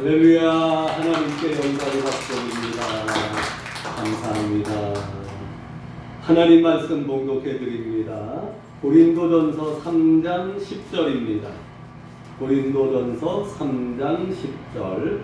할렐루야. 하나님께 영광을 받습니다. 감사합니다. 하나님 말씀 봉독해 드립니다. 고린도전서 3장 10절입니다. 고린도전서 3장 10절.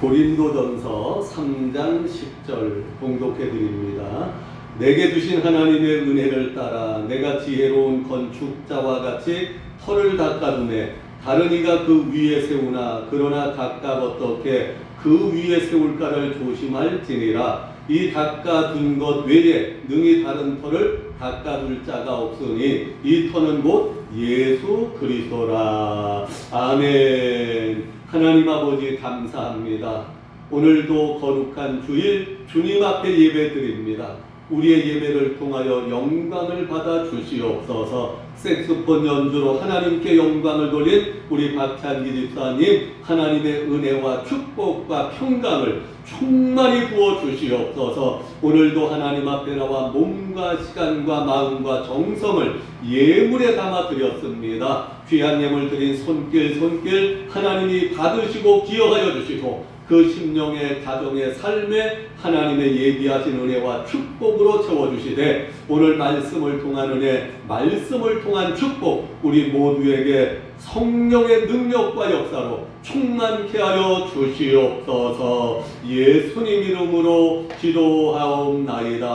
고린도전서 3장 10절 봉독해 드립니다. 내게 주신 하나님의 은혜를 따라 내가 지혜로운 건축자와 같이 터를 닦아두매 다른 이가 그 위에 세우나 그러나 각각 어떻게 그 위에 세울까를 조심할지니라. 이 닦아둔 것 외에 능히 다른 터를 닦아둘 자가 없으니 이 터는 곧 예수 그리스도라. 아멘. 하나님 아버지 감사합니다. 오늘도 거룩한 주일 주님 앞에 예배 드립니다. 우리의 예배를 통하여 영광을 받아 주시옵소서. 색소폰 연주로 하나님께 영광을 돌린 우리 박찬기 집사님, 하나님의 은혜와 축복과 평강을 충만히 부어 주시옵소서. 오늘도 하나님 앞에 나와 몸과 시간과 마음과 정성을 예물에 담아 드렸습니다. 귀한 예물 드린 손길 하나님이 받으시고 기여하여 주시고 그 심령의 가정의 삶에 하나님의 예비하신 은혜와 축복으로 채워주시되 오늘 말씀을 통한 은혜, 말씀을 통한 축복 우리 모두에게 성령의 능력과 역사로 충만케 하여 주시옵소서. 예수님 이름으로 기도하옵나이다.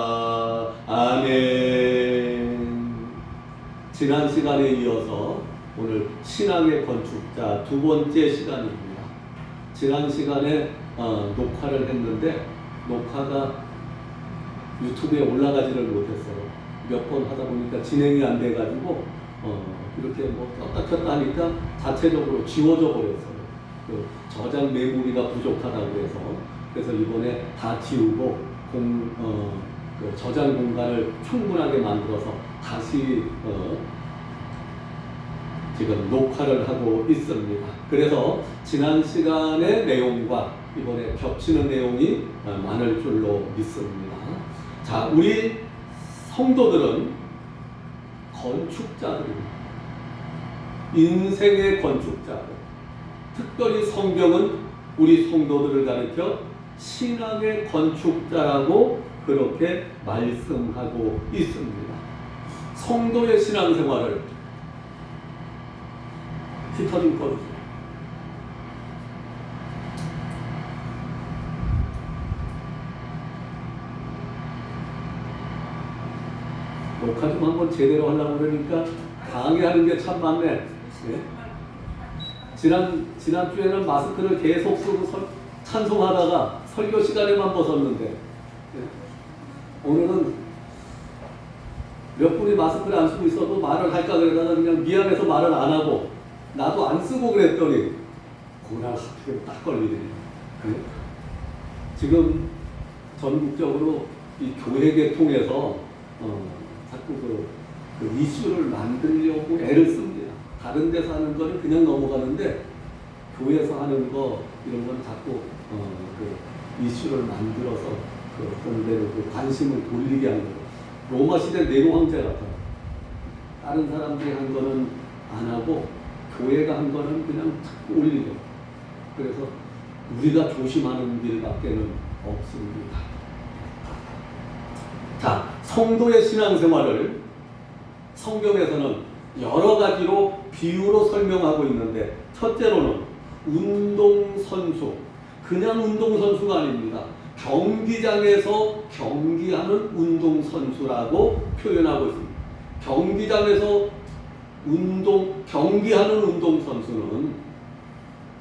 아멘. 지난 시간에 이어서 오늘 신앙의 건축자 두 번째 시간입니다. 지난 시간에 녹화를 했는데 녹화가 유튜브에 올라가지를 못했어요. 몇 번 하다 보니까 진행이 안 돼가지고 이렇게 뭐 떴다 켰다 하니까 자체적으로 지워져 버렸어요. 그 저장 메모리가 부족하다고 해서 그래서 이번에 다 지우고 그 저장 공간을 충분하게 만들어서 다시 지금 녹화를 하고 있습니다. 그래서 지난 시간의 내용과 이번에 겹치는 내용이 많을 줄로 믿습니다. 자, 우리 성도들은 건축자들입니다. 인생의 건축자들. 특별히 성경은 우리 성도들을 가리켜 신앙의 건축자라고 그렇게 말씀하고 있습니다. 성도의 신앙생활을 히터 좀 꺼주세요. 녹화 좀 한번 제대로 하려고 그러니까 방해하는 게 참 많네. 네? 지난주에는 마스크를 계속 쓰고 찬송하다가 설교 시간에만 벗었는데 네? 오늘은 몇 분이 마스크를 안 쓰고 있어도 말을 할까 그러다가 그냥 미안해서 말을 안 하고 나도 안 쓰고 그랬더니 그날 하필 딱 걸리네. 네? 지금 전국적으로 이 교회계 통해서 자꾸 그 이슈를 만들려고 애를 씁니다. 다른 데서 하는 거는 그냥 넘어가는데 교회에서 하는 거 이런 건 자꾸 그 이슈를 만들어서 그 어떤 데로 그 관심을 돌리게 하는 거. 로마 시대 네로 황제 같아요. 다른 사람들이 한 거는 안 하고 교회가 한 거는 그냥 자꾸 올리죠. 그래서 우리가 조심하는 길밖에는 없습니다. 자, 성도의 신앙생활을 성경에서는 여러 가지로 비유로 설명하고 있는데 첫째로는 운동선수, 그냥 운동선수가 아닙니다. 경기장에서 경기하는 운동선수라고 표현하고 있습니다. 경기장에서 경기하는 운동선수는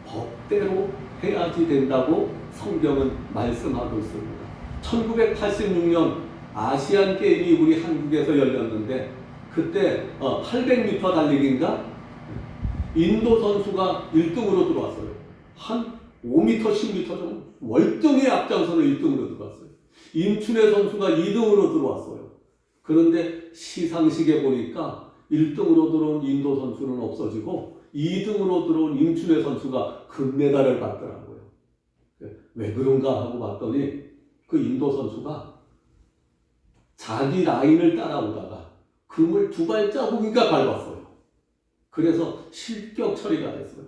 법대로 해야지 된다고 성경은 말씀하고 있습니다. 1986년 아시안 게임이 우리 한국에서 열렸는데 그때 800m 달리기인가? 인도 선수가 1등으로 들어왔어요. 한 5m, 10m 정도 월등히 앞장서서 1등으로 들어왔어요. 인춘의 선수가 2등으로 들어왔어요. 그런데 시상식에 보니까 1등으로 들어온 인도 선수는 없어지고 2등으로 들어온 임춘혜 선수가 금메달을 받더라고요. 왜 그런가 하고 봤더니 그 인도 선수가 자기 라인을 따라오다가 금을 2발자국인가 밟았어요. 그래서 실격 처리가 됐어요.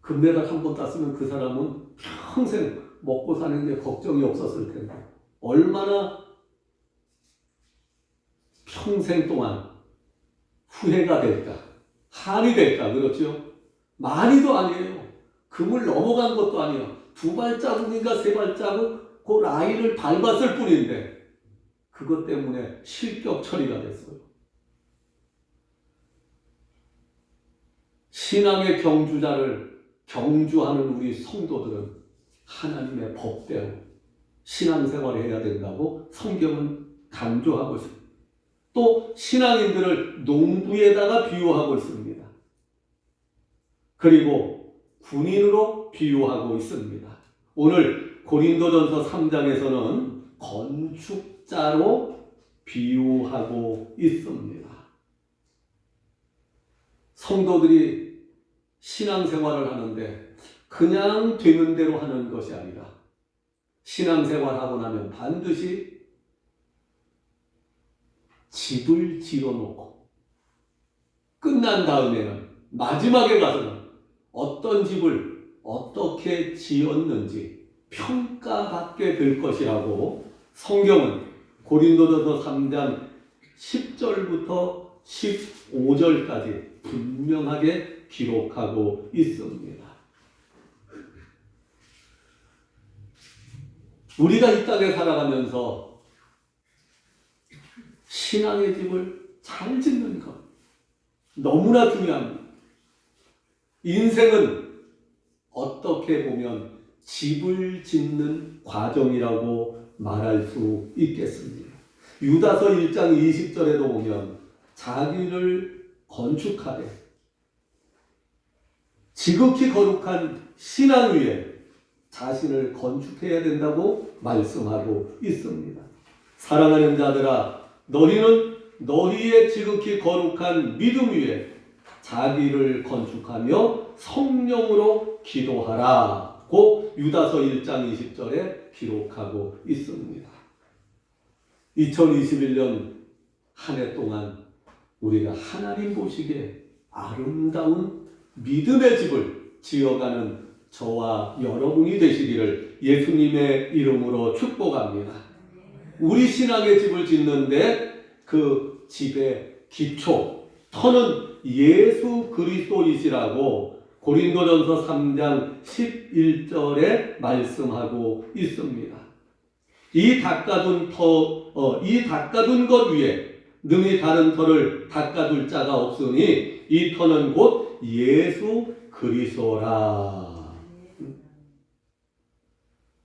금메달 한 번 땄으면 그 사람은 평생 먹고 사는 게 걱정이 없었을 텐데 얼마나 평생 동안 후회가 될까, 한이 될까. 그렇죠? 많이도 아니에요. 금을 넘어간 것도 아니에요. 2발자국인가 3발자국 그 라인을 밟았을 뿐인데 그것 때문에 실격 처리가 됐어요. 신앙의 경주하는 우리 성도들은 하나님의 법대로 신앙생활을 해야 된다고 성경은 강조하고 있습니다. 또 신앙인들을 농부에다가 비유하고 있습니다. 그리고 군인으로 비유하고 있습니다. 오늘 고린도전서 3장에서는 건축자로 비유하고 있습니다. 성도들이 신앙생활을 하는데 그냥 되는 대로 하는 것이 아니라 신앙생활하고 나면 반드시 집을 지어놓고 끝난 다음에는 마지막에 가서는 어떤 집을 어떻게 지었는지 평가받게 될 것이라고 성경은 고린도전서 3장 10절부터 15절까지 분명하게 기록하고 있습니다. 우리가 이 땅에 살아가면서 신앙의 집을 잘 짓는 것 너무나 중요합니다. 인생은 어떻게 보면 집을 짓는 과정이라고 말할 수 있겠습니다. 유다서 1장 20절에도 보면 자기를 건축하되 지극히 거룩한 신앙 위에 자신을 건축해야 된다고 말씀하고 있습니다. 사랑하는 자들아, 너희는 너희의 지극히 거룩한 믿음 위에 자기를 건축하며 성령으로 기도하라고 유다서 1장 20절에 기록하고 있습니다. 2021년 한 해 동안 우리가 하나님 보시기에 아름다운 믿음의 집을 지어가는 저와 여러분이 되시기를 예수님의 이름으로 축복합니다. 우리 신앙의 집을 짓는데 그 집의 기초, 터는 예수 그리스도이시라고 고린도전서 3장 11절에 말씀하고 있습니다. 이 닦아둔 것 위에 능히 다른 터를 닦아둘 자가 없으니 이 터는 곧 예수 그리스도라.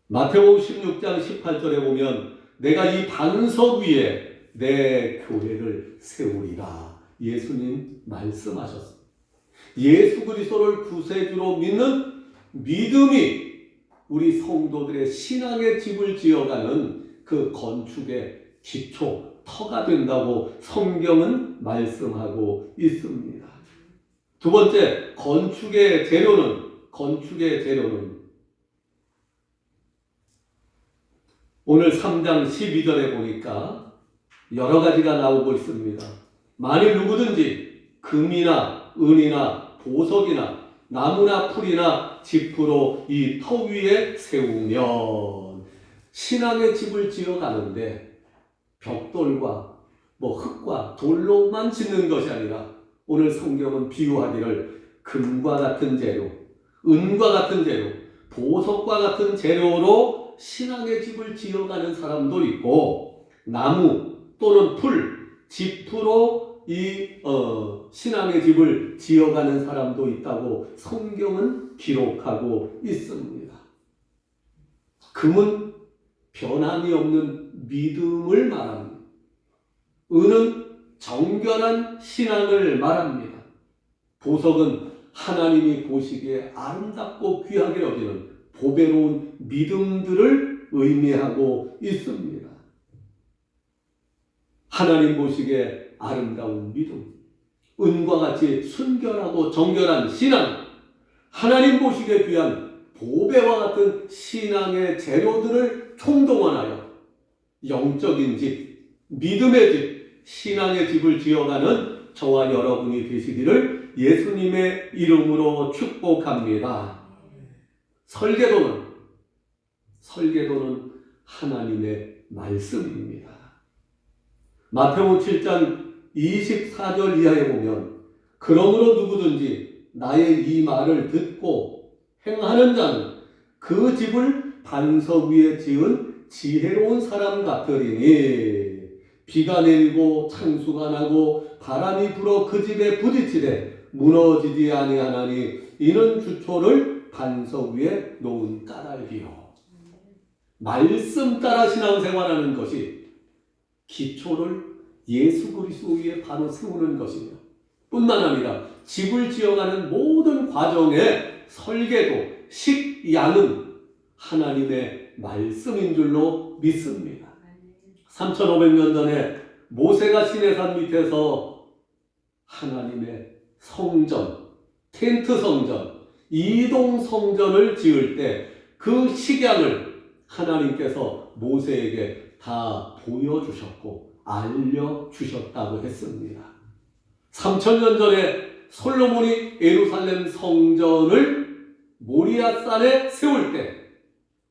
마태복음 16장 18절에 보면 내가 이 반석 위에 내 교회를 세우리라. 예수님 말씀하셨습니다. 예수 그리스도를 구세주로 믿는 믿음이 우리 성도들의 신앙의 집을 지어가는 그 건축의 기초, 터가 된다고 성경은 말씀하고 있습니다. 두 번째, 건축의 재료는 오늘 3장 12절에 보니까 여러 가지가 나오고 있습니다. 만일 누구든지 금이나 은이나 보석이나 나무나 풀이나 짚으로 이 터 위에 세우면, 신앙의 집을 지어가는데 벽돌과 흙과 돌로만 짓는 것이 아니라 오늘 성경은 비유하기를 금과 같은 재료, 은과 같은 재료, 보석과 같은 재료로 신앙의 집을 지어가는 사람도 있고, 나무 또는 풀, 짚으로 이 신앙의 집을 지어가는 사람도 있다고 성경은 기록하고 있습니다. 금은 변함이 없는 믿음을 말합니다. 은은 정결한 신앙을 말합니다. 보석은 하나님이 보시기에 아름답고 귀하게 여기는 보배로운 믿음들을 의미하고 있습니다. 하나님 보시기에 아름다운 믿음, 은과 같이 순결하고 정결한 신앙, 하나님 보시기에 귀한 보배와 같은 신앙의 재료들을 총동원하여 영적인 집, 믿음의 집, 신앙의 집을 지어가는 저와 여러분이 되시기를 예수님의 이름으로 축복합니다. 설계도는 하나님의 말씀입니다. 마태복음 7장 24절 이하에 보면 그러므로 누구든지 나의 이 말을 듣고 행하는 자는 그 집을 반석 위에 지은 지혜로운 사람 같으리니 비가 내리고 창수가 나고 바람이 불어 그 집에 부딪히되 무너지지 아니하나니 이는 주초를 반석 위에 놓은 까닭이요. 말씀 따라 신앙생활하는 것이 기초를 예수 그리스도 위에 바로 세우는 것이며 뿐만 아니라 집을 지어가는 모든 과정의 설계도, 식양은 하나님의 말씀인 줄로 믿습니다. 3,500년 전에 모세가 시내산 밑에서 하나님의 성전, 텐트 성전, 이동 성전을 지을 때 그 식양을 하나님께서 모세에게 다 보여주셨고 알려주셨다고 했습니다. 3,000년 전에 솔로몬이 예루살렘 성전을 모리아산에 세울 때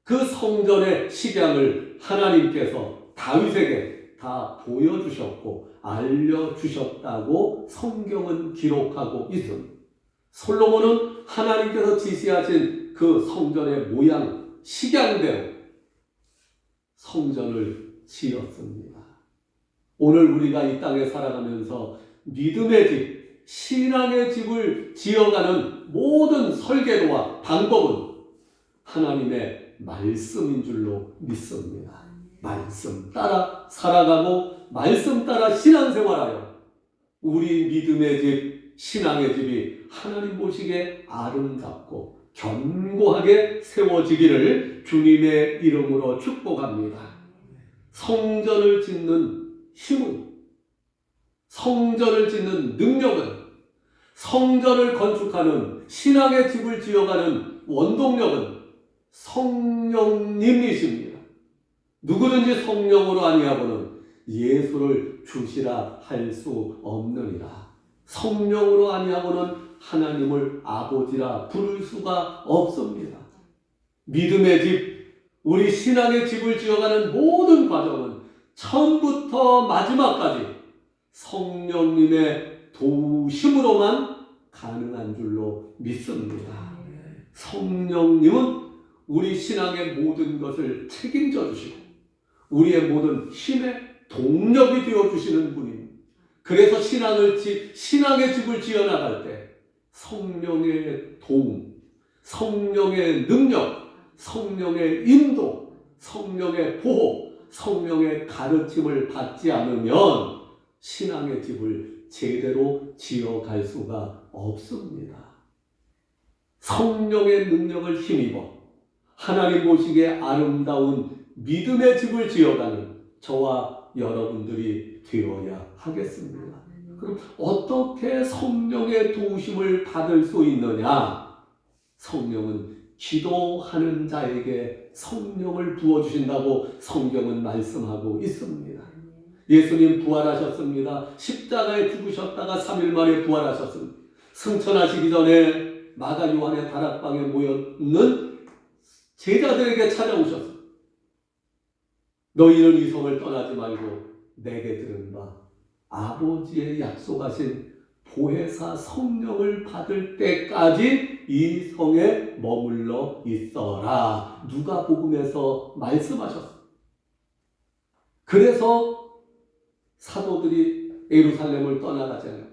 그 성전의 식양을 하나님께서 다윗에게 다 보여주셨고 알려주셨다고 성경은 기록하고 있습니다. 솔로몬은 하나님께서 지시하신 그 성전의 모양, 식양대로 성전을 지었습니다. 오늘 우리가 이 땅에 살아가면서 믿음의 집, 신앙의 집을 지어가는 모든 설계도와 방법은 하나님의 말씀인 줄로 믿습니다. 말씀 따라 살아가고 말씀 따라 신앙생활하여 우리 믿음의 집, 신앙의 집이 하나님 보시기에 아름답고 견고하게 세워지기를 주님의 이름으로 축복합니다. 성전을 짓는 힘은, 성전을 짓는 능력은, 성전을 건축하는 신앙의 집을 지어가는 원동력은 성령님이십니다. 누구든지 성령으로 아니하고는 예수를 주시라 할 수 없느니라. 성령으로 아니하고는 하나님을 아버지라 부를 수가 없습니다. 믿음의 집, 우리 신앙의 집을 지어가는 모든 과정은 처음부터 마지막까지 성령님의 도우심으로만 가능한 줄로 믿습니다. 성령님은 우리 신앙의 모든 것을 책임져 주시고 우리의 모든 힘의 동력이 되어 주시는 분입니다. 그래서 신앙의 집을 지어나갈 때 성령의 도움, 성령의 능력, 성령의 인도, 성령의 보호, 성령의 가르침을 받지 않으면 신앙의 집을 제대로 지어갈 수가 없습니다. 성령의 능력을 힘입어 하나님 보시기에 아름다운 믿음의 집을 지어가는 저와 여러분들이 되어야 하겠습니다. 그럼 어떻게 성령의 도우심을 받을 수 있느냐? 성령은 기도하는 자에게 성령을 부어주신다고 성경은 말씀하고 있습니다. 예수님 부활하셨습니다. 십자가에 죽으셨다가 3일 만에 부활하셨습니다. 승천하시기 전에 마가 요한의 다락방에 모였는 제자들에게 찾아오셨습니다. 너희는 이 성을 떠나지 말고 내게 들은 바 아버지의 약속하신 보혜사 성령을 받을 때까지 이 성에 머물러 있어라. 누가복음에서 말씀하셨습니다. 그래서 사도들이 예루살렘을 떠나가잖아요.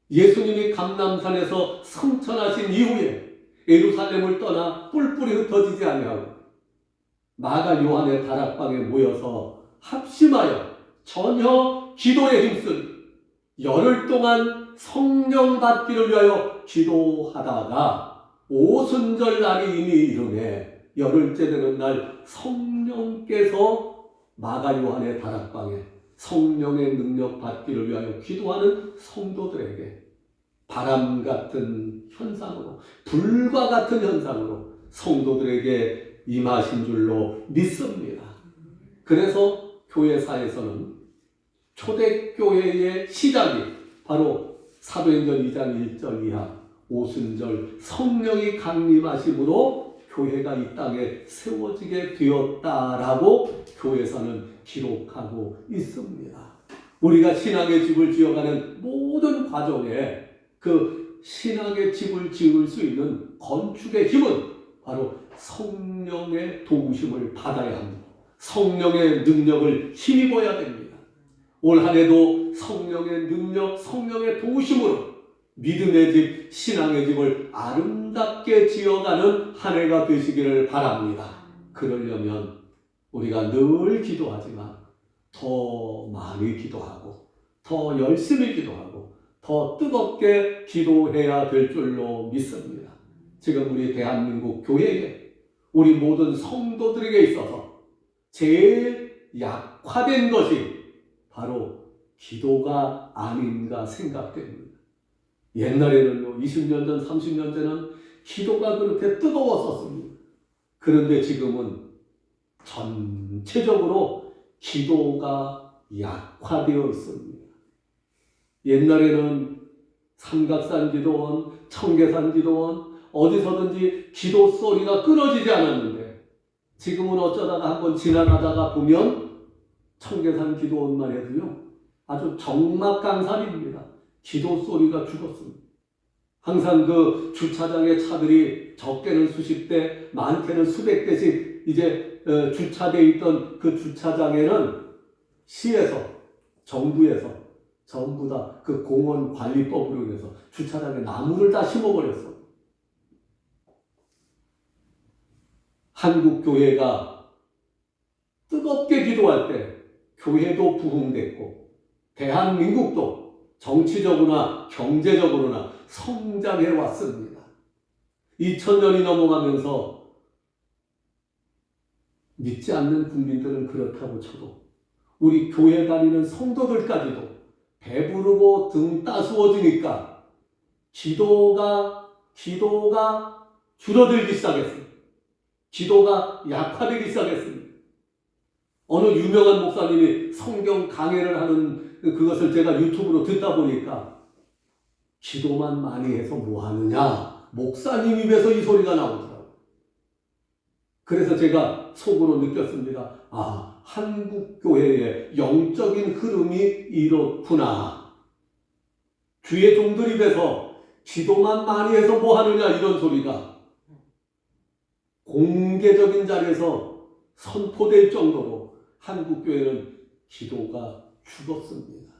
예수님이 감람산에서 승천하신 이후에 예루살렘을 떠나 뿔뿔이 흩어지지 아니하고 마가 요한의 다락방에 모여서 합심하여 전혀 기도에 힘쓴 열흘 동안 성령 받기를 위하여 기도하다가 오순절 날이 이미 이르매 열흘째 되는 날 성령께서 마가 요한의 다락방에 성령의 능력 받기를 위하여 기도하는 성도들에게 바람 같은 현상으로, 불과 같은 현상으로 성도들에게 임하신 줄로 믿습니다. 그래서 교회사에서는 초대교회의 시작이 바로 사도행전 2장 1절 이하 오순절 성령이 강림하심으로 교회가 이 땅에 세워지게 되었다라고 교회사는 기록하고 있습니다. 우리가 신앙의 집을 지어가는 모든 과정에 그 신앙의 집을 지을 수 있는 건축의 힘은 바로 성령의 도우심을 받아야 합니다. 성령의 능력을 힘입어야 됩니다. 올 한 해도 성령의 능력, 성령의 도우심으로 믿음의 집, 신앙의 집을 아름답게 지어가는 한 해가 되시기를 바랍니다. 그러려면 우리가 늘 기도하지만 더 많이 기도하고 더 열심히 기도하고 더 뜨겁게 기도해야 될 줄로 믿습니다. 지금 우리 대한민국 교회에 우리 모든 성도들에게 있어서 제일 약화된 것이 바로 기도가 아닌가 생각됩니다. 옛날에는요, 20년 전, 30년 전에는 기도가 그렇게 뜨거웠었습니다. 그런데 지금은 전체적으로 기도가 약화되어 있습니다. 옛날에는 삼각산 기도원, 청계산 기도원, 어디서든지 기도 소리가 끊어지지 않았는데 지금은 어쩌다가 한번 지나가다가 보면 청계산 기도원만 해도요, 아주 적막강산입니다. 기도 소리가 죽었습니다. 항상 그 주차장에 차들이 적게는 수십 대, 많게는 수백 대씩 이제 주차되어 있던 그 주차장에는 시에서, 정부에서 전부 다 그 공원 관리법으로 인해서 주차장에 나무를 다 심어버렸어. 한국 교회가 뜨겁게 기도할 때 교회도 부흥됐고 대한민국도 정치적으로나 경제적으로나 성장해 왔습니다. 2000년이 넘어가면서 믿지 않는 국민들은 그렇다고 쳐도 우리 교회 다니는 성도들까지도 배부르고 등 따스워지니까 기도가 줄어들기 시작했습니다. 기도가 약화되기 시작했습니다. 어느 유명한 목사님이 성경 강해를 하는 그것을 제가 유튜브로 듣다 보니까 기도만 많이 해서 뭐 하느냐, 목사님 입에서 이 소리가 나오더라고요. 그래서 제가 속으로 느꼈습니다. 아, 한국 교회의 영적인 흐름이 이렇구나. 주의 종들 입에서 기도만 많이 해서 뭐 하느냐 이런 소리가 공개적인 자리에서 선포될 정도로 한국 교회는 기도가 죽었습니다.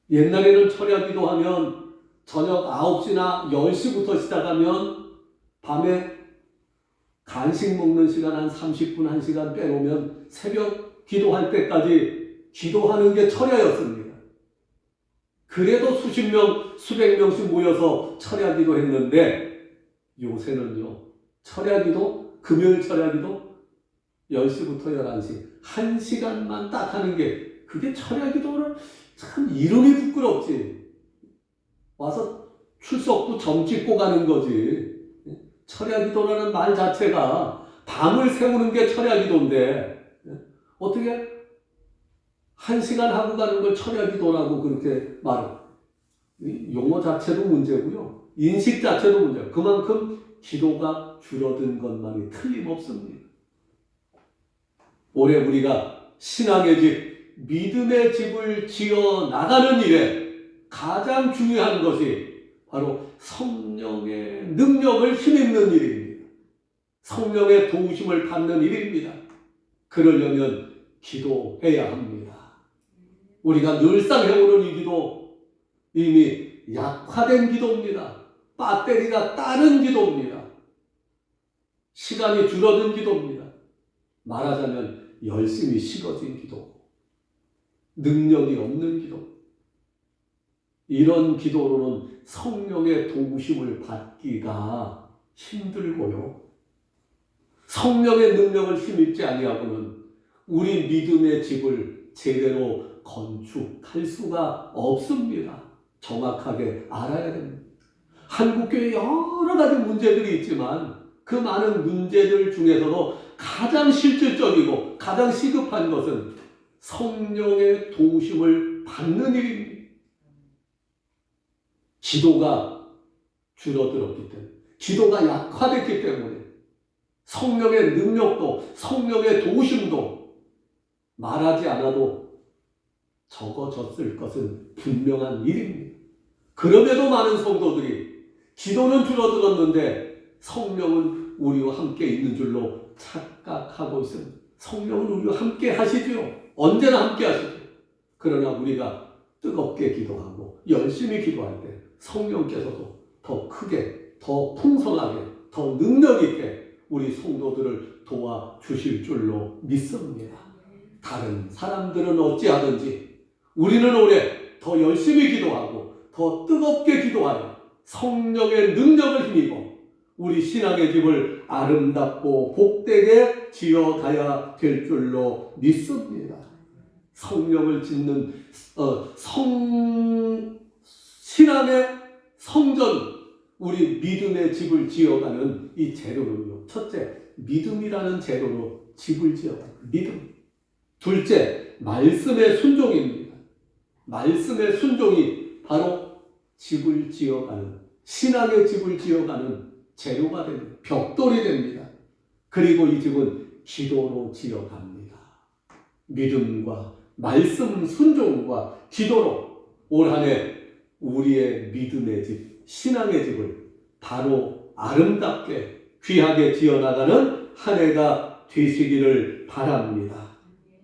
옛날에는 철야 기도하면 저녁 9시나 10시부터 시작하면 밤에 간식 먹는 시간 한 30분, 1시간 빼놓으면 새벽 기도할 때까지 기도하는 게 철야였습니다. 그래도 수십 명, 수백 명씩 모여서 철야 기도했는데 요새는요, 철야 기도, 금요일 철야 기도 10시부터 11시 1시간만 딱 하는 게 그게 철야 기도를 참 이름이 부끄럽지. 와서 출석부 점 찍고 가는 거지. 철야 기도라는 말 자체가 밤을 새우는 게 철야 기도인데 어떻게 1시간 하고 가는 걸 철야 기도라고 그렇게 말해. 용어 자체도 문제고요. 인식 자체도 문제고 그만큼 기도가 줄어든 것만이 틀림없습니다. 올해 우리가 신앙의 집, 믿음의 집을 지어 나가는 일에 가장 중요한 것이 바로 성령의 능력을 힘입는 일입니다. 성령의 도우심을 받는 일입니다. 그러려면 기도해야 합니다. 우리가 늘상 해오는 이 기도 이미 약화된 기도입니다. 배터리가 따른 기도입니다. 시간이 줄어든 기도입니다. 말하자면 열심히 식어진 기도, 능력이 없는 기도. 이런 기도로는 성령의 도우심을 받기가 힘들고요. 성령의 능력을 힘입지 아니하고는 우리 믿음의 집을 제대로 건축할 수가 없습니다. 정확하게 알아야 됩니다. 한국교회 여러 가지 문제들이 있지만 그 많은 문제들 중에서도 가장 실질적이고 가장 시급한 것은 성령의 도우심을 받는 일입니다. 기도가 줄어들었기 때문에, 기도가 약화됐기 때문에 성령의 능력도 성령의 도우심도 말하지 않아도 적어졌을 것은 분명한 일입니다. 그럼에도 많은 성도들이 기도는 줄어들었는데 성령은 우리와 함께 있는 줄로 착각하고 있습니다. 성령은 우리와 함께 하시죠. 언제나 함께 하시죠. 그러나 우리가 뜨겁게 기도하고 열심히 기도할 때 성령께서도 더 크게, 더 풍성하게, 더 능력 있게 우리 성도들을 도와주실 줄로 믿습니다. 다른 사람들은 어찌하든지 우리는 올해 더 열심히 기도하고 더 뜨겁게 기도하여 성령의 능력을 힘입어 우리 신앙의 집을 아름답고 복되게 지어가야 될 줄로 믿습니다. 성령을 짓는 신앙의 성전, 우리 믿음의 집을 지어가는 이 재료는요. 첫째, 믿음이라는 재료로 집을 지어가는 믿음. 둘째, 말씀의 순종입니다. 말씀의 순종이 바로 집을 지어가는, 신앙의 집을 지어가는 재료가 됩니다. 벽돌이 됩니다. 그리고 이 집은 기도로 지어갑니다. 믿음과 말씀 순종과 기도로 올 한 해 우리의 믿음의 집, 신앙의 집을 바로 아름답게 귀하게 지어나가는 한 해가 되시기를 바랍니다.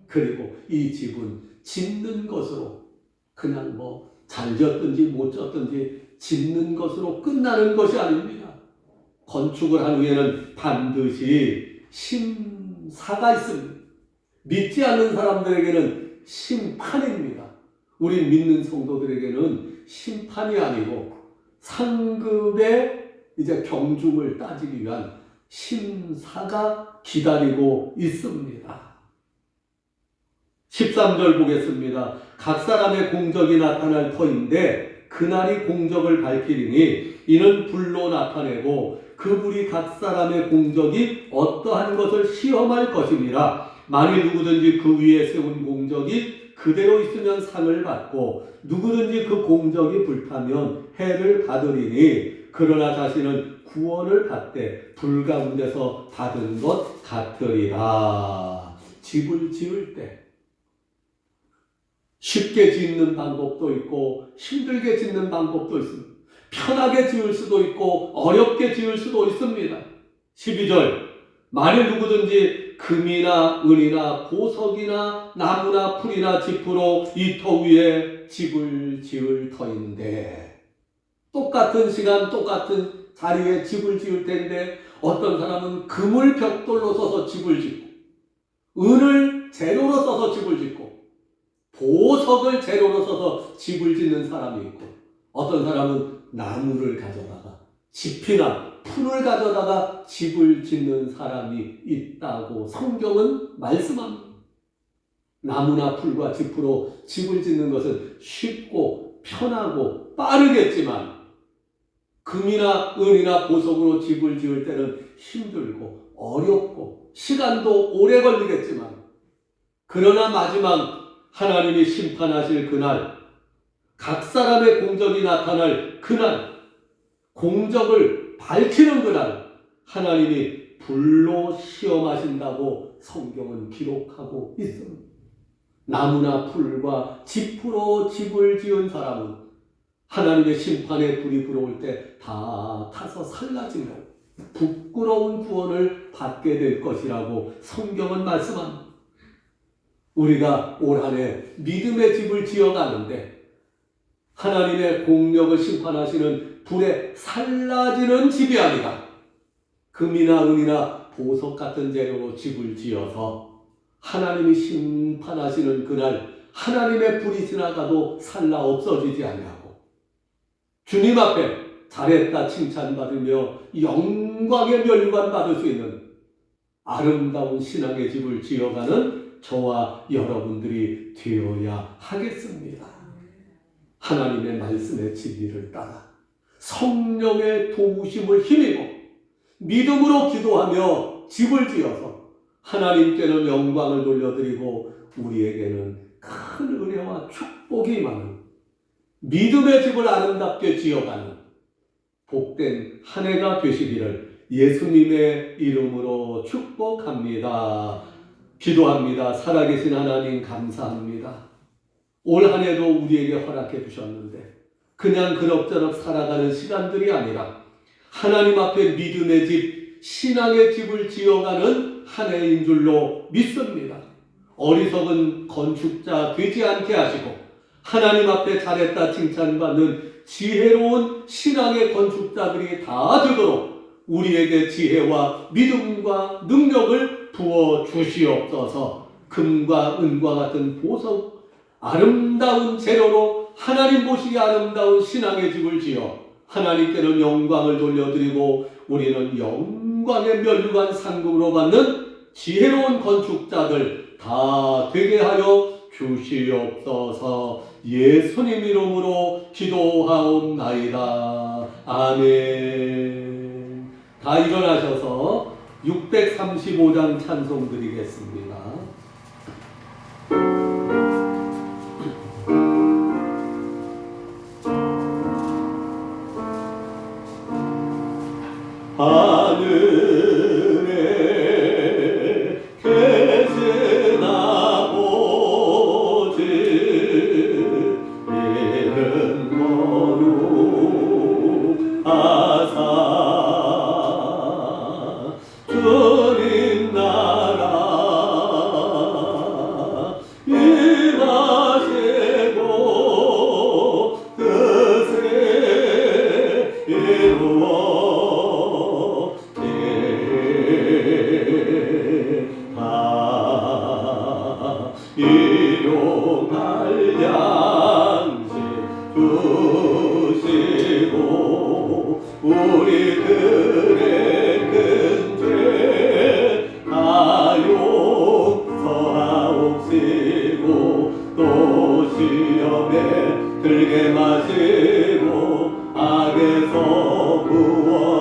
그리고 이 집은 짓는 것으로 그냥 잘 졌든지 못 졌든지 짓는 것으로 끝나는 것이 아닙니다. 건축을 한 후에는 반드시 심사가 있습니다. 믿지 않는 사람들에게는 심판입니다. 우리 믿는 성도들에게는 심판이 아니고 상급의 이제 경중을 따지기 위한 심사가 기다리고 있습니다. 13절 보겠습니다. 각 사람의 공적이 나타날 터인데 그날이 공적을 밝히리니 이는 불로 나타내고 그 불이 각 사람의 공적이 어떠한 것을 시험할 것이니라. 만일 누구든지 그 위에 세운 공적이 그대로 있으면 상을 받고 누구든지 그 공적이 불타면 해를 받으리니 그러나 자신은 구원을 받되 불 가운데서 받은 것 같으리라. 집을 지을 때 쉽게 짓는 방법도 있고 힘들게 짓는 방법도 있습니다. 편하게 지을 수도 있고 어렵게 지을 수도 있습니다. 12절 만일 누구든지 금이나 은이나 보석이나 나무나 풀이나 지프로 이 터 위에 집을 지을 터인데, 똑같은 시간 똑같은 자리에 집을 지을 텐데 어떤 사람은 금을 벽돌로 써서 집을 짓고 은을 재료로 써서 집을 짓고 보석을 재료로 써서 집을 짓는 사람이 있고 어떤 사람은 나무를 가져다가 지피나 풀을 가져다가 집을 짓는 사람이 있다고 성경은 말씀합니다. 나무나 풀과 지프로 집을 짓는 것은 쉽고 편하고 빠르겠지만 금이나 은이나 보석으로 집을 지을 때는 힘들고 어렵고 시간도 오래 걸리겠지만 그러나 마지막 하나님이 심판하실 그날, 각 사람의 공적이 나타날 그날, 공적을 밝히는 그날 하나님이 불로 시험하신다고 성경은 기록하고 있습니다. 나무나 풀과 지프로 집을 지은 사람은 하나님의 심판의 불이 불어올 때 다 타서 살라지며 부끄러운 구원을 받게 될 것이라고 성경은 말씀합니다. 우리가 올 한 해 믿음의 집을 지어가는데 하나님의 공력을 심판하시는 불에 살라지는 집이 아니라 금이나 은이나 보석 같은 재료로 집을 지어서 하나님이 심판하시는 그날 하나님의 불이 지나가도 살라 없어지지 아니하고 주님 앞에 잘했다 칭찬받으며 영광의 멸류관 받을 수 있는 아름다운 신앙의 집을 지어가는 저와 여러분들이 되어야 하겠습니다. 하나님의 말씀의 진리를 따라 성령의 도우심을 힘입어 믿음으로 기도하며 집을 지어서 하나님께는 영광을 돌려드리고 우리에게는 큰 은혜와 축복이 많은 믿음의 집을 아름답게 지어가는 복된 한 해가 되시기를 예수님의 이름으로 축복합니다. 기도합니다. 살아계신 하나님 감사합니다. 올 한 해도 우리에게 허락해 주셨는데 그냥 그럭저럭 살아가는 시간들이 아니라 하나님 앞에 믿음의 집, 신앙의 집을 지어가는 한 해인 줄로 믿습니다. 어리석은 건축자 되지 않게 하시고 하나님 앞에 잘했다 칭찬받는 지혜로운 신앙의 건축자들이 다 되도록 우리에게 지혜와 믿음과 능력을 부어 주시옵소서. 금과 은과 같은 보석, 아름다운 재료로 하나님 보시기에 아름다운 신앙의 집을 지어 하나님께는 영광을 돌려드리고 우리는 영광의 면류관 상급으로 받는 지혜로운 건축자들 다 되게 하여 주시옵소서. 예수님 이름으로 기도하옵나이다. 아멘. 다 일어나셔서 635장 찬송 드리겠습니다. 하늘에 계신 아버지 이름 거룩하사 주님 나라 임하시고 뜻을 이루어 일용할 양식 주시고 우리들의 큰 죄 다 용서하옵시고 또 시험에 들게 마시고 악에서 구원